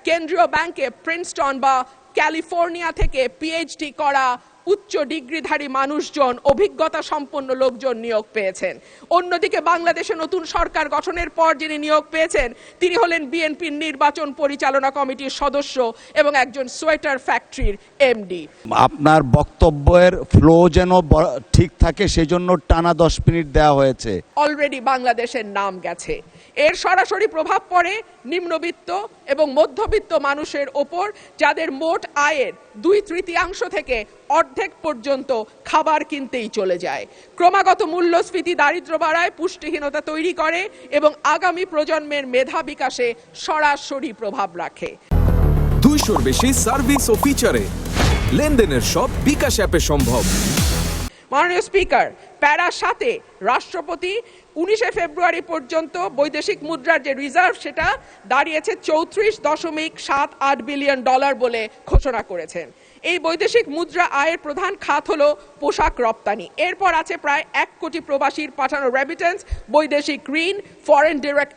কেন্দ্রীয় ব্যাংকে প্রিন্সটন বা ক্যালিফোর্নিয়া থেকে পিএইচডি করা উচ্চ ডিগ্রিধারী মানুষজন, অভিজ্ঞতা সম্পন্ন লোকজন নিয়োগ পেয়েছেন। অন্যদিকে বাংলাদেশে নতুন সরকার গঠনের পর যিনি নিয়োগ পেয়েছেন তিনি হলেন বিএনপির নির্বাচন পরিচালনা কমিটির সদস্য এবং একজন সোয়েটার ফ্যাক্টরির এমডি। আপনার বক্তব্যের ফ্লো যেন ঠিক থাকে সেজন্য টানা 10 মিনিট দেওয়া হয়েছে। অলরেডি বাংলাদেশের নাম গেছে। এর সরাসরি প্রভাব পড়ে নিম্নবিত্ত এবং মধ্যবিত্ত মানুষের ওপর, যাদের মোট আয়ের 2/3 থেকে অর্ধেক পর্যন্ত খাবার কিনতেই চলে যায়। ক্রমাগত মূল্যস্ফীতি দারিদ্র্য বাড়ায়, পুষ্টিহীনতা তৈরি করে এবং আগামী প্রজন্মের মেধা বিকাশে সরাসরি প্রভাব রাখে। 200-র বেশি সার্ভিস ও ফিচারে লেনদেনের সব বিকাশ অ্যাপে সম্ভব। মাননীয় স্পিকার, প্যারা 7-এ রাষ্ট্রপতি 19শে ফেব্রুয়ারি পর্যন্ত বৈদেশিক মুদ্রার যে রিজার্ভ সেটা দাঁড়িয়েছে $34.78 বিলিয়ন বলে ঘোষণা করেছেন। এই বৈদেশিক মুদ্রা আয়ের প্রধান খাত হলো পোশাক রপ্তানি। এরপর আছে প্রায় 1 কোটি প্রবাসীর পাঠানো রেমিটেন্স, বৈদেশিক ঋণ, ফরেন ডিরেক্ট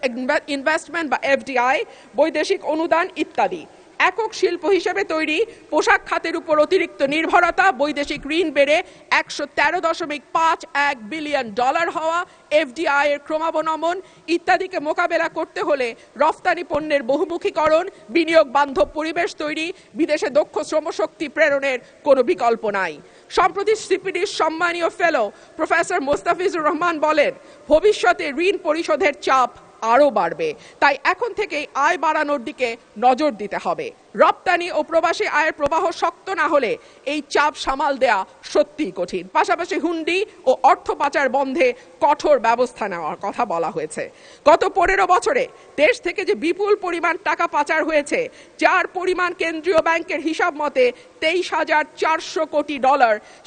ইনভেস্টমেন্ট বা এফডিআই, বৈদেশিক অনুদান ইত্যাদি। একক শিল্প হিসেবে তৈরি পোশাক খাতের উপর অতিরিক্ত নির্ভরতা, বৈদেশিক ঋণ বেড়ে $113.51 বিলিয়ন হওয়া, এফডিআই এর ক্রমাবনমন ইত্যাদিকে মোকাবেলা করতে হলে রফতানি পণ্যের বহুমুখীকরণ, বিনিয়োগ বান্ধব পরিবেশ তৈরি, বিদেশে দক্ষ শ্রমশক্তি প্রেরণের কোনো বিকল্প নাই। সম্প্রতি সিপিডির সম্মানীয় ফেলো প্রফেসর মোস্তাফিজুর রহমান বলেন, ভবিষ্যতে ঋণ পরিশোধের চাপ আরও বাড়বে, তাই এখন থেকেই আয় বাড়ানোর দিকে নজর দিতে হবে। রপ্তানি ও প্রবাসী আয়ের প্রবাহ শক্ত না হলে এই চাপ সামাল দেয়া সত্যিই কঠিন। পাশাপাশি হুন্ডি ও অর্থ পাচার বন্ধে কঠোর ব্যবস্থা নেওয়ার কথা বলা হয়েছে। গত 15 বছরে দেশ থেকে যে বিপুল পরিমাণ টাকা পাচার হয়েছে, যার পরিমাণ কেন্দ্রীয় ব্যাংকের হিসাব মতে $23,400 কোটি,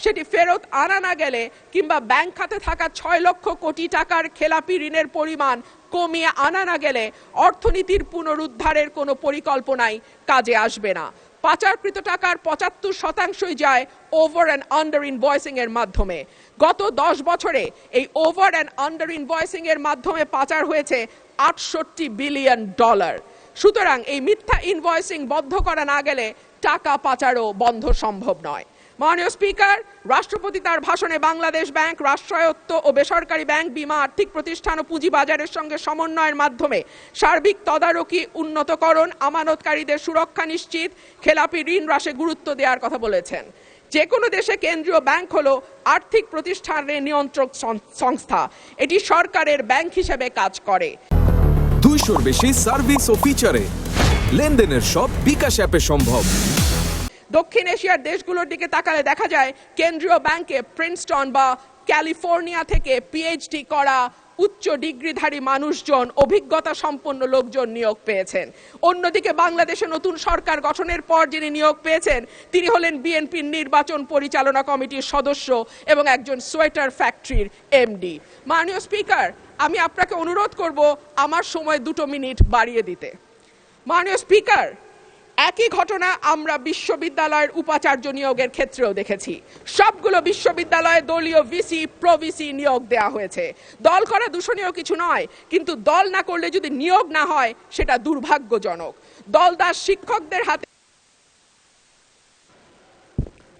সেটি ফেরত আনা না গেলে কিংবা ব্যাংক খাতে থাকা 6 লক্ষ কোটি টাকার খেলাপি ঋণের পরিমাণ কমিয়ে আনা না গেলে অর্থনীতির পুনরুদ্ধারের কোনো পরিকল্পনাই কাজে আসবে না। পাচারকৃত টাকার 75% যায় ওভার অ্যান্ড আন্ডার ইনভয়েসিং এর মাধ্যমে। গত 10 বছরে এই ওভার অ্যান্ড আন্ডার ইনভয়েসিং এর মাধ্যমে পাচার হয়েছে $68 বিলিয়ন। সুতরাং এই মিথ্যা ইনভয়েসিং বন্ধ করা না গেলে টাকা পাচারও বন্ধ সম্ভব নয়। মাননীয় স্পিকার, রাষ্ট্রপতি তার ভাষণে বাংলাদেশ ব্যাংক, রাষ্ট্রায়ত্ত ও বেসরকারি ব্যাংক, বীমা, আর্থিক প্রতিষ্ঠান ও পুঁজিবাজারের সঙ্গে সমন্বয়ের মাধ্যমে সার্বিক তদারকি, উন্নতকরণ, আমানতকারীদের সুরক্ষা নিশ্চিত, খেলাপি ঋণ হ্রাসে গুরুত্ব দেওয়ার কথা বলেছেন। যে কোনো দেশে কেন্দ্রীয় ব্যাংক হলো আর্থিক প্রতিষ্ঠানের নিয়ন্ত্রক সংস্থা। এটি সরকারের ব্যাংক হিসেবে কাজ করে। 200-র বেশি সার্ভিস ও ফিচারে লেনদেনের সব বিকাশ অ্যাপে সম্ভব। দক্ষিণ এশিয়ার দেশগুলোর দিকে তাকালে দেখা যায় কেন্দ্রীয় ব্যাংকে প্রিন্সটন বা ক্যালিফোর্নিয়া থেকে পিএইচডি করা উচ্চ ডিগ্রিধারী মানুষজন, অভিজ্ঞতা সম্পন্ন লোকজন নিয়োগ পেয়েছেন। অন্যদিকে বাংলাদেশে নতুন সরকার গঠনের পর যিনি নিয়োগ পেয়েছেন তিনি হলেন বিএনপির নির্বাচন পরিচালনা কমিটির সদস্য এবং একজন সোয়েটার ফ্যাক্টরির এমডি। মাননীয় স্পিকার, আমি আপনাকে অনুরোধ করব আমার সময় 2 মিনিট বাড়িয়ে দিতে। মাননীয় স্পিকার, একই ঘটনা আমরা বিশ্ববিদ্যালয়ের উপাচার্য নিয়োগের ক্ষেত্রেও দেখেছি। সবগুলো বিশ্ববিদ্যালয়ে দলীয় ভিসি, প্রভিসি নিয়োগ দেয়া হয়েছে। দল করা দূষণীয় কিছু নয়, কিন্তু দল না করলে যদি নিয়োগ না হয় সেটা দুর্ভাগ্যজনক। দলদাস শিক্ষকদের হাতে।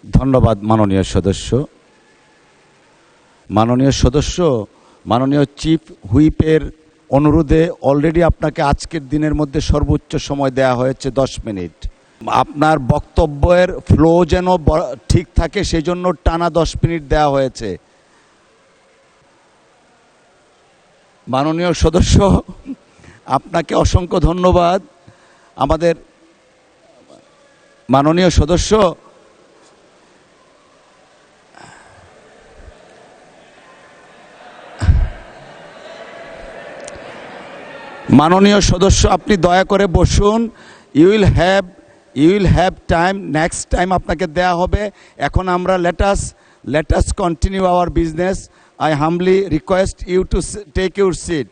ধন্যবাদ মাননীয় সদস্য। মাননীয় চিফ হুইপের অনুরোধে অলরেডি আপনাকে আজকের দিনের মধ্যে সর্বোচ্চ সময় দেয়া হয়েছে 10 মিনিট। আপনার বক্তব্যের ফ্লো যেন ঠিক থাকে সেজন্য টানা 10 মিনিট দেওয়া হয়েছে। মাননীয় সদস্য, আপনাকে অসংখ্য ধন্যবাদ। আমাদের মাননীয় সদস্য, আপনি দয়া করে বসুন। You will have time, next time আপনাকে দেয়া হবে। এখন আমরা let us continue our business. I humbly request you to take your seat.